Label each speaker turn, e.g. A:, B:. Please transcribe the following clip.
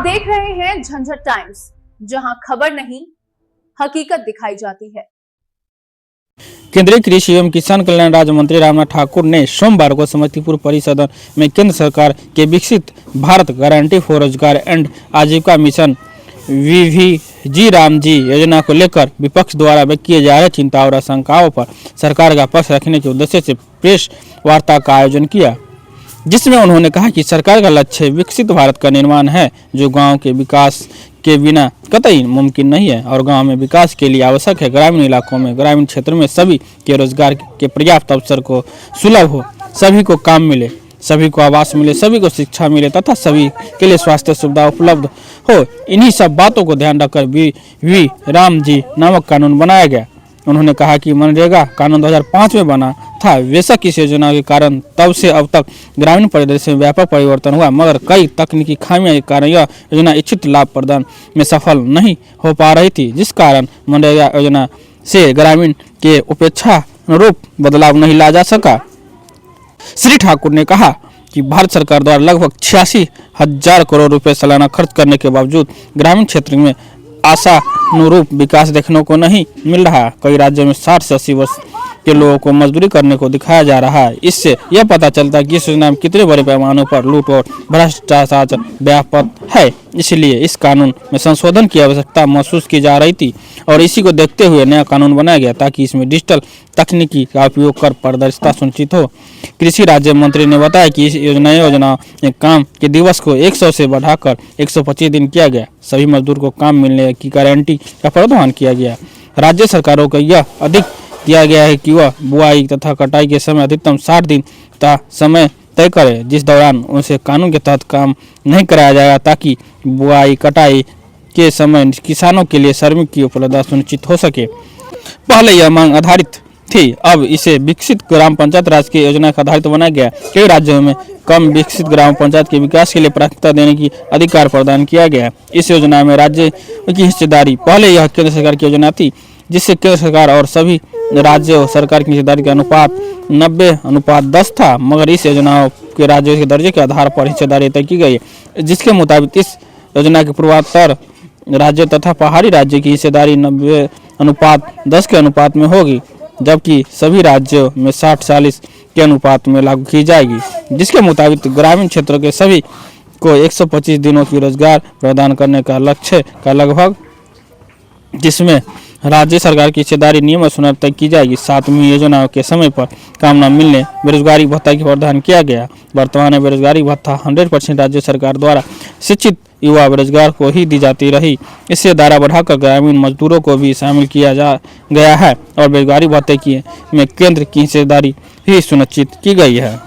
A: देख रहे हैं झंझट टाइम्स, जहां खबर नहीं हकीकत दिखाई जाती है।
B: केंद्रीय कृषि एवं किसान कल्याण राज्य मंत्री रामनाथ ठाकुर ने सोमवार को समस्तीपुर परिसदन में केंद्र सरकार के विकसित भारत गारंटी फॉर रोजगार एंड आजीविका मिशन वीवीजी रामजी योजना को लेकर विपक्ष द्वारा व्यक्त किए जा रहे चिंता और आशंकाओं पर सरकार का पक्ष रखने के उद्देश्य से प्रेस वार्ता का आयोजन किया, जिसमें उन्होंने कहा कि सरकार का लक्ष्य विकसित भारत का निर्माण है, जो गांव के विकास के बिना कतई मुमकिन नहीं है और गांव में विकास के लिए आवश्यक है ग्रामीण इलाकों में, ग्रामीण क्षेत्रों में सभी के रोजगार के पर्याप्त अवसर को सुलभ हो, सभी को काम मिले, सभी को आवास मिले, सभी को शिक्षा मिले तथा सभी के लिए स्वास्थ्य सुविधा उपलब्ध हो। इन्हीं सब बातों को ध्यान रखकर वी रामजी नामक कानून बनाया गया। उन्होंने कहा कि मनरेगा कानून 2005 में बना था। बेशक इस योजना के कारण तब से अब तक ग्रामीण परिदृश्य में व्यापक परिवर्तन हुआ, मगर कई तकनीकी खामियों के कारण यह योजना इच्छित लाभ प्रदान में सफल नहीं हो पा रही थी, जिस कारण मनरेगा योजना से ग्रामीण के उपेक्षा अनुरूप बदलाव नहीं ला जा सका। श्री ठाकुर ने कहा कि भारत सरकार द्वारा लगभग 86,000 करोड़ रुपए सालाना खर्च करने के बावजूद ग्रामीण क्षेत्र में आशानुरूप विकास देखने को नहीं मिल रहा। कई राज्यों में 60 से 80 वर्ष के लोगों को मजदूरी करने को दिखाया जा रहा है। इससे यह पता चलता है कि इस योजना में कितने बड़े पैमाने पर लूट और भ्रष्टाचार व्यापक है। इसलिए इस कानून में संशोधन की आवश्यकता महसूस की जा रही थी और इसी को देखते हुए नया कानून बनाया गया, ताकि इसमें डिजिटल तकनीकी का उपयोग कर पारदर्शिता सुनिश्चित हो। कृषि राज्य मंत्री ने बताया कि इस योजना में काम के दिवस को 100 से बढ़ाकर 125 दिन किया गया। सभी मजदूर को काम मिलने की गारंटी का प्रावधान किया गया। राज्य सरकारों को यह अधिक दिया गया है कि वह बुआई तथा कटाई के समय अधिकतम 60 दिन का समय तय करे, जिस दौरान उनसे कानून के तहत काम नहीं कराया जाएगा, ताकि बुआई कटाई के समय किसानों के लिए श्रमिक की उपलब्धता सुनिश्चित हो सके। पहले यह मांग आधारित थी, अब इसे विकसित ग्राम पंचायत राज की योजना का आधारित बनाया गया। कई राज्यों में कम विकसित ग्राम पंचायत के विकास के लिए प्राथमिकता देने की अधिकार प्रदान किया गया। इस योजना में राज्य की हिस्सेदारी, पहले यह केंद्र सरकार की योजना थी, जिससे केंद्र सरकार और सभी राज्य और सरकार की हिस्सेदारी का अनुपात 90:10 था, मगर इस योजना के राज्यों के दर्जे के आधार पर हिस्सेदारी तय की गई, जिसके मुताबिक इस योजना के पूर्वोत्तर राज्य तथा पहाड़ी राज्य की हिस्सेदारी 90:10 के अनुपात में होगी, जबकि सभी राज्यों में 60-40 के अनुपात में लागू की जाएगी, जिसके मुताबिक ग्रामीण क्षेत्रों के सभी को 125 दिनों की रोजगार प्रदान करने का लक्ष्य का लगभग, जिसमें राज्य सरकार की हिस्सेदारी नियमित सुनर तय की जाएगी। साथ ही योजनाओं के समय पर काम न मिलने बेरोजगारी भत्ता की प्रावधान किया गया। वर्तमान में बेरोजगारी भत्ता 100% राज्य सरकार द्वारा शिक्षित युवा बेरोजगार को ही दी जाती रही। इससे दायरा बढ़ाकर ग्रामीण मजदूरों को भी शामिल किया गया है और बेरोजगारी भत्ते में केंद्र की हिस्सेदारी ही सुनिश्चित की गई है।